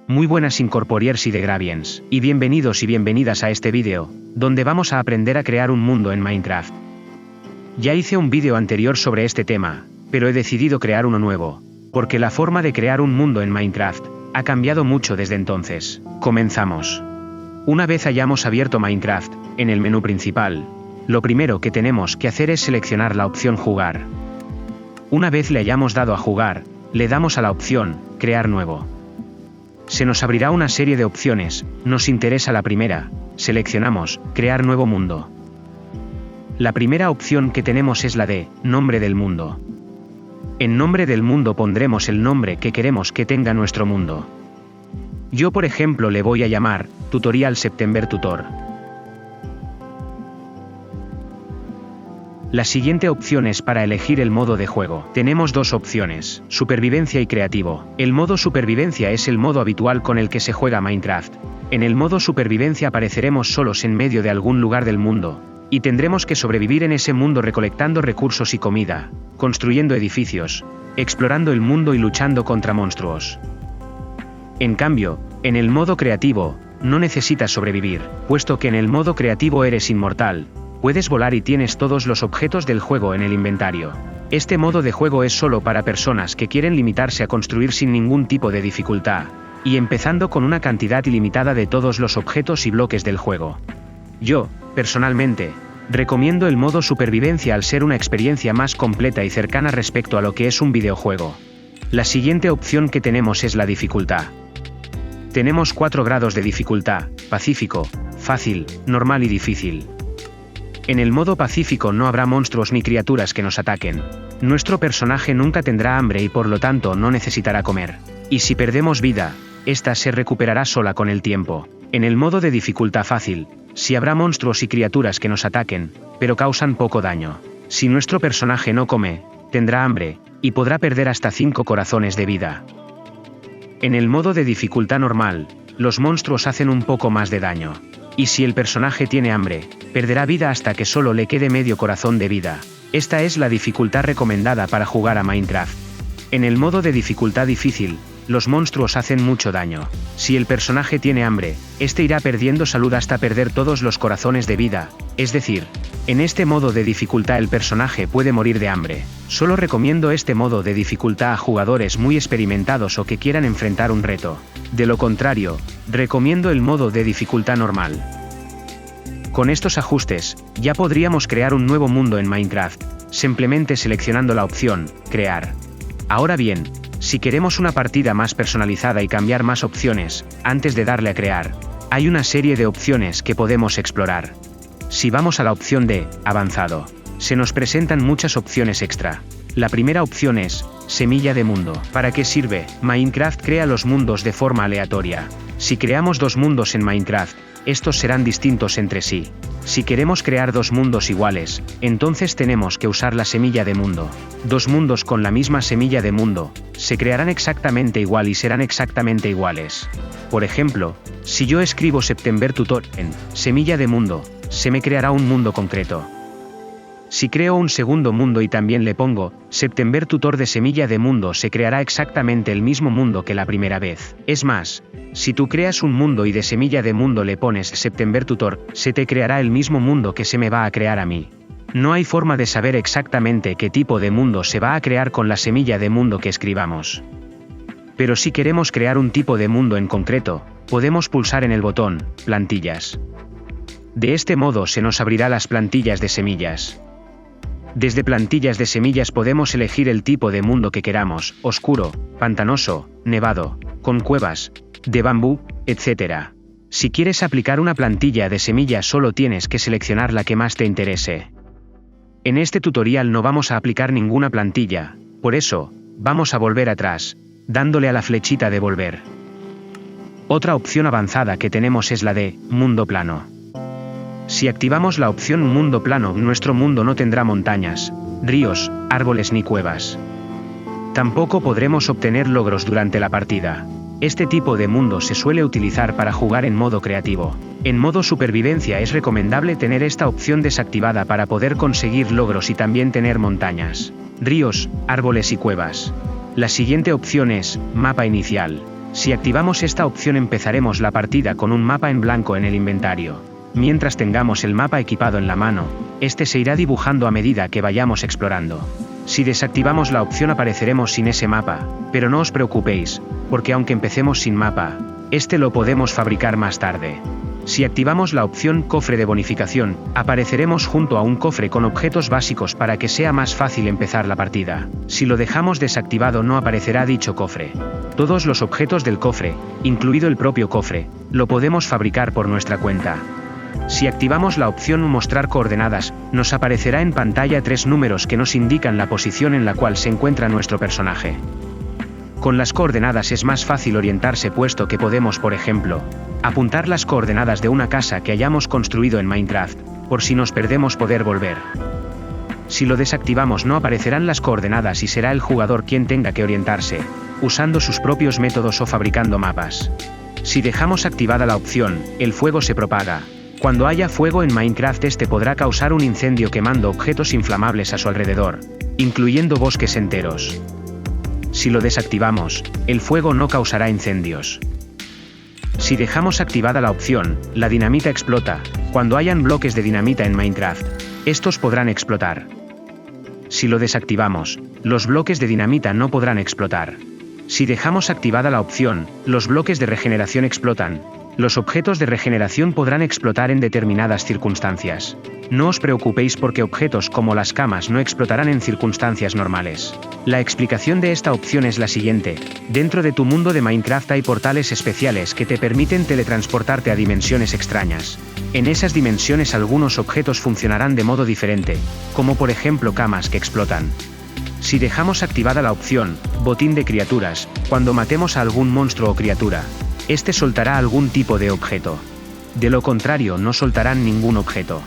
Muy buenas incorporiers y degraviens, y bienvenidos y bienvenidas a este vídeo, donde vamos a aprender a crear un mundo en Minecraft. Ya hice un vídeo anterior sobre este tema, pero he decidido crear uno nuevo, porque la forma de crear un mundo en Minecraft ha cambiado mucho desde entonces. Comenzamos. Una vez hayamos abierto Minecraft, en el menú principal, lo primero que tenemos que hacer es seleccionar la opción Jugar. Una vez le hayamos dado a Jugar, le damos a la opción Crear nuevo. Se nos abrirá una serie de opciones, nos interesa la primera, seleccionamos Crear nuevo mundo. La primera opción que tenemos es la de Nombre del mundo. En Nombre del mundo pondremos el nombre que queremos que tenga nuestro mundo. Yo por ejemplo le voy a llamar Tutorial September Tutor. La siguiente opción es para elegir el modo de juego. Tenemos dos opciones, Supervivencia y Creativo. El modo Supervivencia es el modo habitual con el que se juega Minecraft. En el modo Supervivencia apareceremos solos en medio de algún lugar del mundo, y tendremos que sobrevivir en ese mundo recolectando recursos y comida, construyendo edificios, explorando el mundo y luchando contra monstruos. En cambio, en el modo Creativo, no necesitas sobrevivir, puesto que en el modo Creativo eres inmortal. Puedes volar y tienes todos los objetos del juego en el inventario. Este modo de juego es solo para personas que quieren limitarse a construir sin ningún tipo de dificultad, y empezando con una cantidad ilimitada de todos los objetos y bloques del juego. Yo, personalmente, recomiendo el modo Supervivencia al ser una experiencia más completa y cercana respecto a lo que es un videojuego. La siguiente opción que tenemos es la dificultad. Tenemos 4 grados de dificultad: Pacífico, Fácil, Normal y Difícil. En el modo Pacífico no habrá monstruos ni criaturas que nos ataquen. Nuestro personaje nunca tendrá hambre y por lo tanto no necesitará comer. Y si perdemos vida, esta se recuperará sola con el tiempo. En el modo de dificultad Fácil, sí habrá monstruos y criaturas que nos ataquen, pero causan poco daño. Si nuestro personaje no come, tendrá hambre, y podrá perder hasta 5 corazones de vida. En el modo de dificultad Normal, los monstruos hacen un poco más de daño. Y si el personaje tiene hambre, perderá vida hasta que solo le quede medio corazón de vida. Esta es la dificultad recomendada para jugar a Minecraft. En el modo de dificultad Difícil, los monstruos hacen mucho daño. Si el personaje tiene hambre, este irá perdiendo salud hasta perder todos los corazones de vida, es decir, en este modo de dificultad el personaje puede morir de hambre. Solo recomiendo este modo de dificultad a jugadores muy experimentados o que quieran enfrentar un reto. De lo contrario, recomiendo el modo de dificultad normal. Con estos ajustes, ya podríamos crear un nuevo mundo en Minecraft, simplemente seleccionando la opción Crear. Ahora bien, si queremos una partida más personalizada y cambiar más opciones, antes de darle a crear, hay una serie de opciones que podemos explorar. Si vamos a la opción de Avanzado, se nos presentan muchas opciones extra. La primera opción es Semilla de mundo. ¿Para qué sirve? Minecraft crea los mundos de forma aleatoria. Si creamos 2 mundos en Minecraft, estos serán distintos entre sí. Si queremos crear 2 mundos iguales, entonces tenemos que usar la semilla de mundo. 2 mundos con la misma semilla de mundo se crearán exactamente igual y serán exactamente iguales. Por ejemplo, si yo escribo September Tutor en semilla de mundo, se me creará un mundo concreto. Si creo un segundo mundo y también le pongo September Tutor de semilla de mundo, se creará exactamente el mismo mundo que la primera vez. Es más, si tú creas un mundo y de semilla de mundo le pones September Tutor, se te creará el mismo mundo que se me va a crear a mí. No hay forma de saber exactamente qué tipo de mundo se va a crear con la semilla de mundo que escribamos. Pero si queremos crear un tipo de mundo en concreto, podemos pulsar en el botón Plantillas. De este modo se nos abrirá las plantillas de semillas. Desde plantillas de semillas podemos elegir el tipo de mundo que queramos: oscuro, pantanoso, nevado, con cuevas, de bambú, etc. Si quieres aplicar una plantilla de semillas solo tienes que seleccionar la que más te interese. En este tutorial no vamos a aplicar ninguna plantilla, por eso, vamos a volver atrás, dándole a la flechita de volver. Otra opción avanzada que tenemos es la de Mundo plano. Si activamos la opción Mundo plano, nuestro mundo no tendrá montañas, ríos, árboles ni cuevas. Tampoco podremos obtener logros durante la partida. Este tipo de mundo se suele utilizar para jugar en modo creativo. En modo supervivencia es recomendable tener esta opción desactivada para poder conseguir logros y también tener montañas, ríos, árboles y cuevas. La siguiente opción es Mapa inicial. Si activamos esta opción empezaremos la partida con un mapa en blanco en el inventario. Mientras tengamos el mapa equipado en la mano, este se irá dibujando a medida que vayamos explorando. Si desactivamos la opción apareceremos sin ese mapa, pero no os preocupéis, porque aunque empecemos sin mapa, este lo podemos fabricar más tarde. Si activamos la opción cofre de bonificación, apareceremos junto a un cofre con objetos básicos para que sea más fácil empezar la partida. Si lo dejamos desactivado no aparecerá dicho cofre. Todos los objetos del cofre, incluido el propio cofre, lo podemos fabricar por nuestra cuenta. Si activamos la opción mostrar coordenadas, nos aparecerá en pantalla 3 números que nos indican la posición en la cual se encuentra nuestro personaje. Con las coordenadas es más fácil orientarse puesto que podemos, por ejemplo, apuntar las coordenadas de una casa que hayamos construido en Minecraft, por si nos perdemos poder volver. Si lo desactivamos no aparecerán las coordenadas y será el jugador quien tenga que orientarse, usando sus propios métodos o fabricando mapas. Si dejamos activada la opción, el fuego se propaga. Cuando haya fuego en Minecraft este podrá causar un incendio quemando objetos inflamables a su alrededor, incluyendo bosques enteros. Si lo desactivamos, el fuego no causará incendios. Si dejamos activada la opción, la dinamita explota. Cuando hayan bloques de dinamita en Minecraft, estos podrán explotar. Si lo desactivamos, los bloques de dinamita no podrán explotar. Si dejamos activada la opción, los bloques de regeneración explotan. Los objetos de regeneración podrán explotar en determinadas circunstancias. No os preocupéis porque objetos como las camas no explotarán en circunstancias normales. La explicación de esta opción es la siguiente: dentro de tu mundo de Minecraft hay portales especiales que te permiten teletransportarte a dimensiones extrañas. En esas dimensiones algunos objetos funcionarán de modo diferente, como por ejemplo camas que explotan. Si dejamos activada la opción botín de criaturas, cuando matemos a algún monstruo o criatura, este soltará algún tipo de objeto. De lo contrario no soltarán ningún objeto.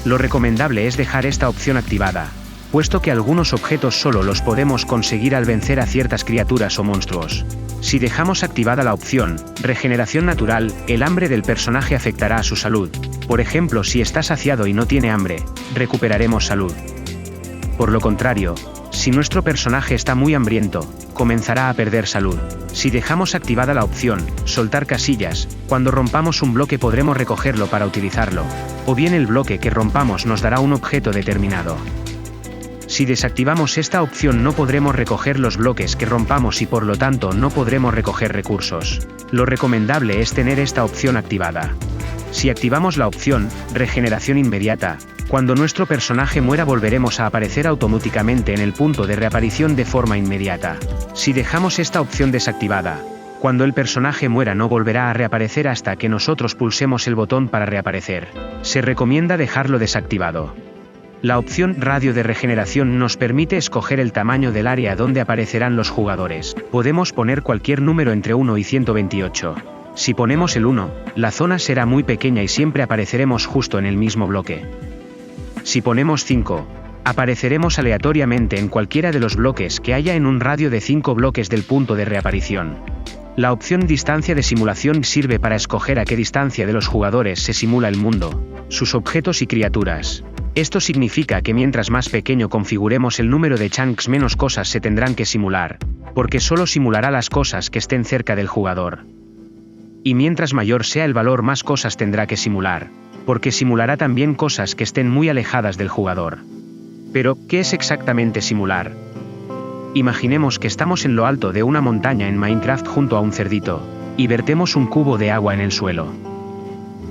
Lo recomendable es dejar esta opción activada, puesto que algunos objetos solo los podemos conseguir al vencer a ciertas criaturas o monstruos. Si dejamos activada la opción regeneración natural, el hambre del personaje afectará a su salud. Por ejemplo, si está saciado y no tiene hambre, recuperaremos salud. Por lo contrario, si nuestro personaje está muy hambriento, comenzará a perder salud. Si dejamos activada la opción soltar casillas, cuando rompamos un bloque podremos recogerlo para utilizarlo, o bien el bloque que rompamos nos dará un objeto determinado. Si desactivamos esta opción no podremos recoger los bloques que rompamos y por lo tanto no podremos recoger recursos. Lo recomendable es tener esta opción activada. Si activamos la opción regeneración inmediata, cuando nuestro personaje muera volveremos a aparecer automáticamente en el punto de reaparición de forma inmediata. Si dejamos esta opción desactivada, cuando el personaje muera no volverá a reaparecer hasta que nosotros pulsemos el botón para reaparecer. Se recomienda dejarlo desactivado. La opción radio de regeneración nos permite escoger el tamaño del área donde aparecerán los jugadores. Podemos poner cualquier número entre 1 y 128. Si ponemos el 1, la zona será muy pequeña y siempre apareceremos justo en el mismo bloque. Si ponemos 5, apareceremos aleatoriamente en cualquiera de los bloques que haya en un radio de 5 bloques del punto de reaparición. La opción distancia de simulación sirve para escoger a qué distancia de los jugadores se simula el mundo, sus objetos y criaturas. Esto significa que mientras más pequeño configuremos el número de chunks menos cosas se tendrán que simular, porque solo simulará las cosas que estén cerca del jugador. Y mientras mayor sea el valor más cosas tendrá que simular, porque simulará también cosas que estén muy alejadas del jugador. Pero, ¿qué es exactamente simular? Imaginemos que estamos en lo alto de una montaña en Minecraft junto a un cerdito, y vertemos un cubo de agua en el suelo.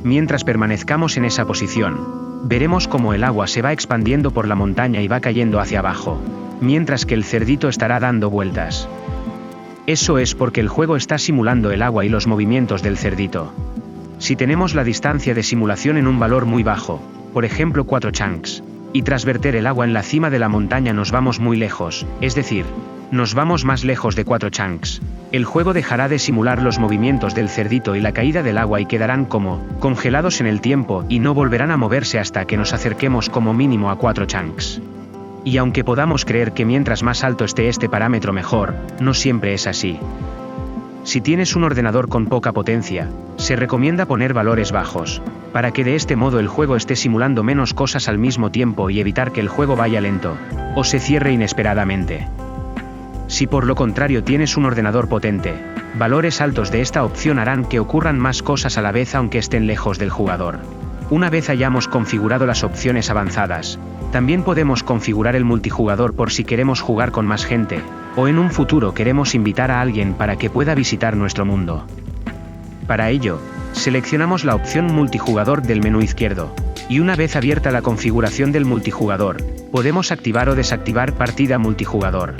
Mientras permanezcamos en esa posición, veremos cómo el agua se va expandiendo por la montaña y va cayendo hacia abajo, mientras que el cerdito estará dando vueltas. Eso es porque el juego está simulando el agua y los movimientos del cerdito. Si tenemos la distancia de simulación en un valor muy bajo, por ejemplo 4 chunks, y tras verter el agua en la cima de la montaña nos vamos muy lejos, es decir, nos vamos más lejos de 4 chunks, el juego dejará de simular los movimientos del cerdito y la caída del agua y quedarán como congelados en el tiempo y no volverán a moverse hasta que nos acerquemos como mínimo a 4 chunks. Y aunque podamos creer que mientras más alto esté este parámetro mejor, no siempre es así. Si tienes un ordenador con poca potencia, se recomienda poner valores bajos, para que de este modo el juego esté simulando menos cosas al mismo tiempo y evitar que el juego vaya lento, o se cierre inesperadamente. Si por lo contrario tienes un ordenador potente, valores altos de esta opción harán que ocurran más cosas a la vez aunque estén lejos del jugador. Una vez hayamos configurado las opciones avanzadas, también podemos configurar el multijugador por si queremos jugar con más gente, o en un futuro queremos invitar a alguien para que pueda visitar nuestro mundo. Para ello, seleccionamos la opción multijugador del menú izquierdo, y una vez abierta la configuración del multijugador, podemos activar o desactivar partida multijugador.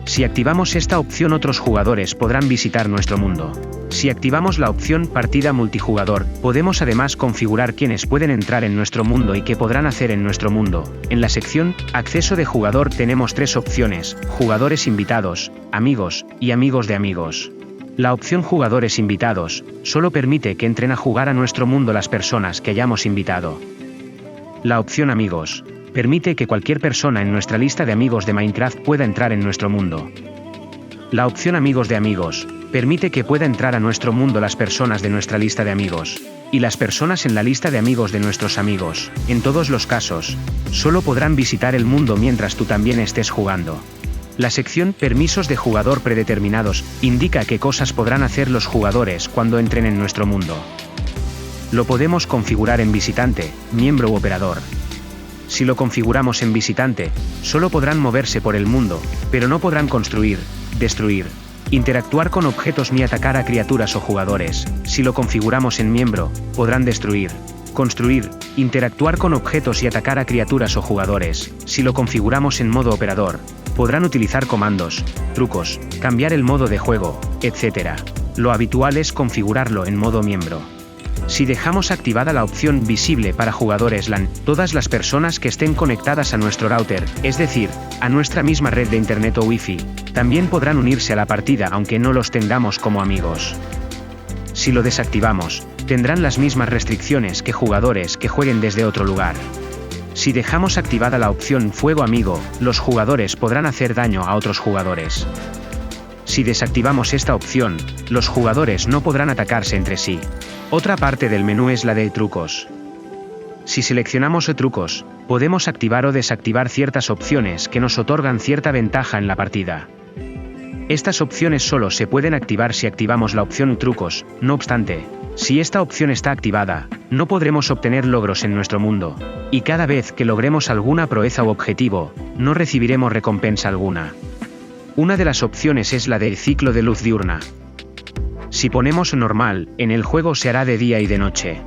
Si activamos esta opción, otros jugadores podrán visitar nuestro mundo. Si activamos la opción partida multijugador, podemos además configurar quiénes pueden entrar en nuestro mundo y qué podrán hacer en nuestro mundo. En la sección acceso de jugador tenemos 3 opciones: jugadores invitados, amigos y amigos de amigos. La opción jugadores invitados solo permite que entren a jugar a nuestro mundo las personas que hayamos invitado. La opción amigos permite que cualquier persona en nuestra lista de amigos de Minecraft pueda entrar en nuestro mundo. La opción amigos de amigos permite que pueda entrar a nuestro mundo las personas de nuestra lista de amigos, y las personas en la lista de amigos de nuestros amigos. En todos los casos, solo podrán visitar el mundo mientras tú también estés jugando. La sección permisos de jugador predeterminados indica qué cosas podrán hacer los jugadores cuando entren en nuestro mundo. Lo podemos configurar en visitante, miembro u operador. Si lo configuramos en visitante, solo podrán moverse por el mundo, pero no podrán construir, destruir, interactuar con objetos ni atacar a criaturas o jugadores. Si lo configuramos en miembro, podrán destruir, construir, interactuar con objetos y atacar a criaturas o jugadores. Si lo configuramos en modo operador, podrán utilizar comandos, trucos, cambiar el modo de juego, etc. Lo habitual es configurarlo en modo miembro. Si dejamos activada la opción visible para jugadores LAN, todas las personas que estén conectadas a nuestro router, es decir, a nuestra misma red de internet o wifi, también podrán unirse a la partida aunque no los tengamos como amigos. Si lo desactivamos, tendrán las mismas restricciones que jugadores que jueguen desde otro lugar. Si dejamos activada la opción fuego amigo, los jugadores podrán hacer daño a otros jugadores. Si desactivamos esta opción, los jugadores no podrán atacarse entre sí. Otra parte del menú es la de trucos. Si seleccionamos trucos, podemos activar o desactivar ciertas opciones que nos otorgan cierta ventaja en la partida. Estas opciones solo se pueden activar si activamos la opción trucos. No obstante, si esta opción está activada, no podremos obtener logros en nuestro mundo, y cada vez que logremos alguna proeza u objetivo, no recibiremos recompensa alguna. Una de las opciones es la del ciclo de luz diurna. Si ponemos normal, en el juego se hará de día y de noche.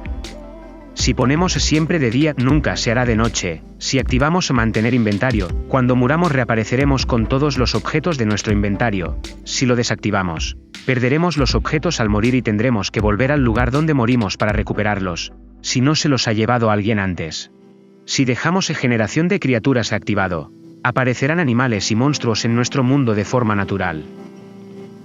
Si ponemos siempre de día, nunca se hará de noche. Si activamos mantener inventario, cuando muramos reapareceremos con todos los objetos de nuestro inventario. Si lo desactivamos, perderemos los objetos al morir y tendremos que volver al lugar donde morimos para recuperarlos, si no se los ha llevado alguien antes. Si dejamos generación de criaturas activado, aparecerán animales y monstruos en nuestro mundo de forma natural.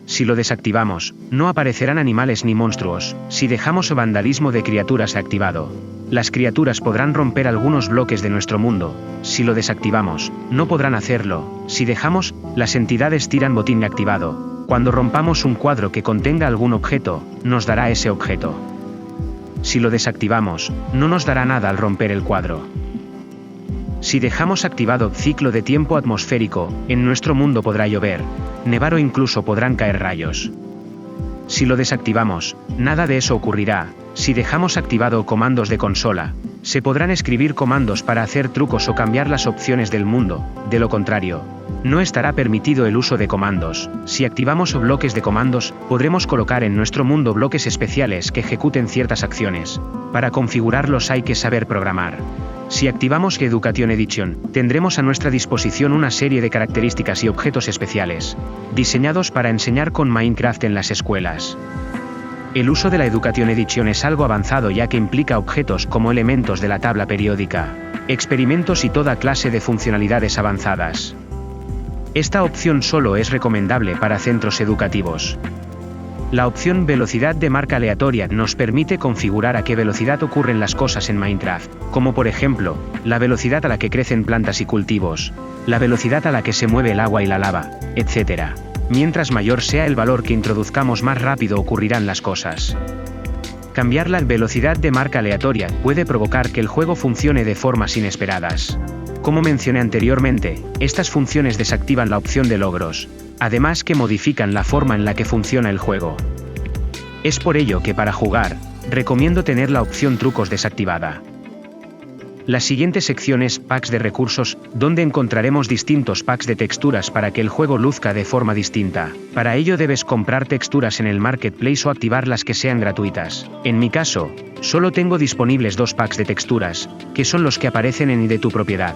Si lo desactivamos, no aparecerán animales ni monstruos. Si dejamos vandalismo de criaturas activado, las criaturas podrán romper algunos bloques de nuestro mundo. Si lo desactivamos, no podrán hacerlo. Si dejamos, las entidades tiran botín activado. Cuando rompamos un cuadro que contenga algún objeto, nos dará ese objeto. Si lo desactivamos, no nos dará nada al romper el cuadro. Si dejamos activado ciclo de tiempo atmosférico, en nuestro mundo podrá llover, nevar o incluso podrán caer rayos. Si lo desactivamos, nada de eso ocurrirá. Si dejamos activado comandos de consola, se podrán escribir comandos para hacer trucos o cambiar las opciones del mundo. De lo contrario, no estará permitido el uso de comandos. Si activamos bloques de comandos, podremos colocar en nuestro mundo bloques especiales que ejecuten ciertas acciones. Para configurarlos hay que saber programar. Si activamos Education Edition, tendremos a nuestra disposición una serie de características y objetos especiales, diseñados para enseñar con Minecraft en las escuelas. El uso de la Education Edition es algo avanzado ya que implica objetos como elementos de la tabla periódica, experimentos y toda clase de funcionalidades avanzadas. Esta opción solo es recomendable para centros educativos. La opción velocidad de marca aleatoria nos permite configurar a qué velocidad ocurren las cosas en Minecraft, como por ejemplo, la velocidad a la que crecen plantas y cultivos, la velocidad a la que se mueve el agua y la lava, etc. Mientras mayor sea el valor que introduzcamos, más rápido ocurrirán las cosas. Cambiar la velocidad de marca aleatoria puede provocar que el juego funcione de formas inesperadas. Como mencioné anteriormente, estas funciones desactivan la opción de logros, además que modifican la forma en la que funciona el juego. Es por ello que para jugar, recomiendo tener la opción trucos desactivada. La siguiente sección es packs de recursos, donde encontraremos distintos packs de texturas para que el juego luzca de forma distinta. Para ello debes comprar texturas en el marketplace o activar las que sean gratuitas. En mi caso, solo tengo disponibles 2 packs de texturas, que son los que aparecen en de tu propiedad.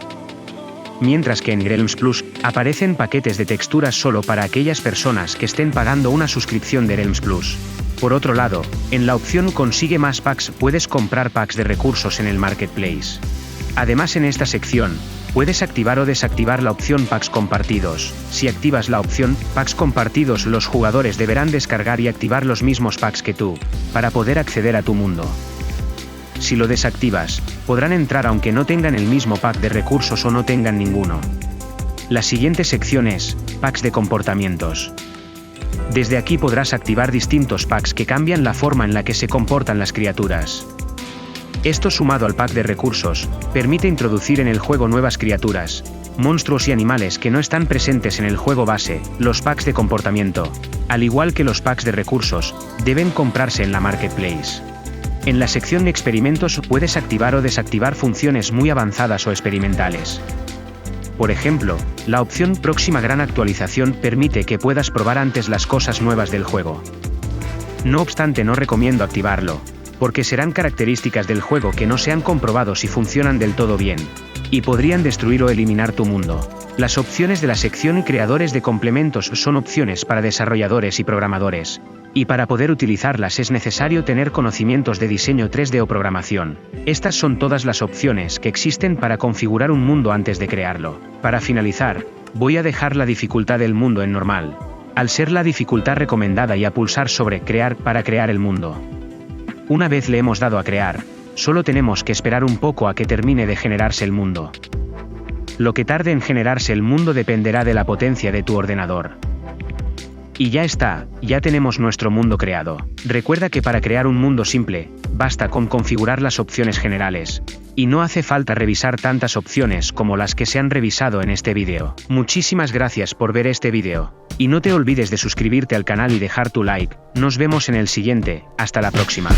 Mientras que en Realms Plus, aparecen paquetes de texturas solo para aquellas personas que estén pagando una suscripción de Realms Plus. Por otro lado, en la opción Consigue más packs puedes comprar packs de recursos en el marketplace. Además, en esta sección, puedes activar o desactivar la opción Packs compartidos. Si activas la opción Packs compartidos, los jugadores deberán descargar y activar los mismos packs que tú, para poder acceder a tu mundo. Si lo desactivas, podrán entrar aunque no tengan el mismo pack de recursos o no tengan ninguno. La siguiente sección es Packs de comportamientos. Desde aquí podrás activar distintos packs que cambian la forma en la que se comportan las criaturas. Esto, sumado al pack de recursos, permite introducir en el juego nuevas criaturas, monstruos y animales que no están presentes en el juego base. Los packs de comportamiento, al igual que los packs de recursos, deben comprarse en la marketplace. En la sección de experimentos puedes activar o desactivar funciones muy avanzadas o experimentales. Por ejemplo, la opción Próxima gran actualización permite que puedas probar antes las cosas nuevas del juego. No obstante, no recomiendo activarlo, porque serán características del juego que no se han comprobado si funcionan del todo bien, y podrían destruir o eliminar tu mundo. Las opciones de la sección Creadores de complementos son opciones para desarrolladores y programadores, y para poder utilizarlas es necesario tener conocimientos de diseño 3D o programación. Estas son todas las opciones que existen para configurar un mundo antes de crearlo. Para finalizar, voy a dejar la dificultad del mundo en normal, al ser la dificultad recomendada, y a pulsar sobre Crear para crear el mundo. Una vez le hemos dado a crear, solo tenemos que esperar un poco a que termine de generarse el mundo. Lo que tarde en generarse el mundo dependerá de la potencia de tu ordenador. Y ya está, ya tenemos nuestro mundo creado. Recuerda que para crear un mundo simple, basta con configurar las opciones generales, y no hace falta revisar tantas opciones como las que se han revisado en este vídeo. Muchísimas gracias por ver este vídeo, y no te olvides de suscribirte al canal y dejar tu like. Nos vemos en el siguiente, hasta la próxima.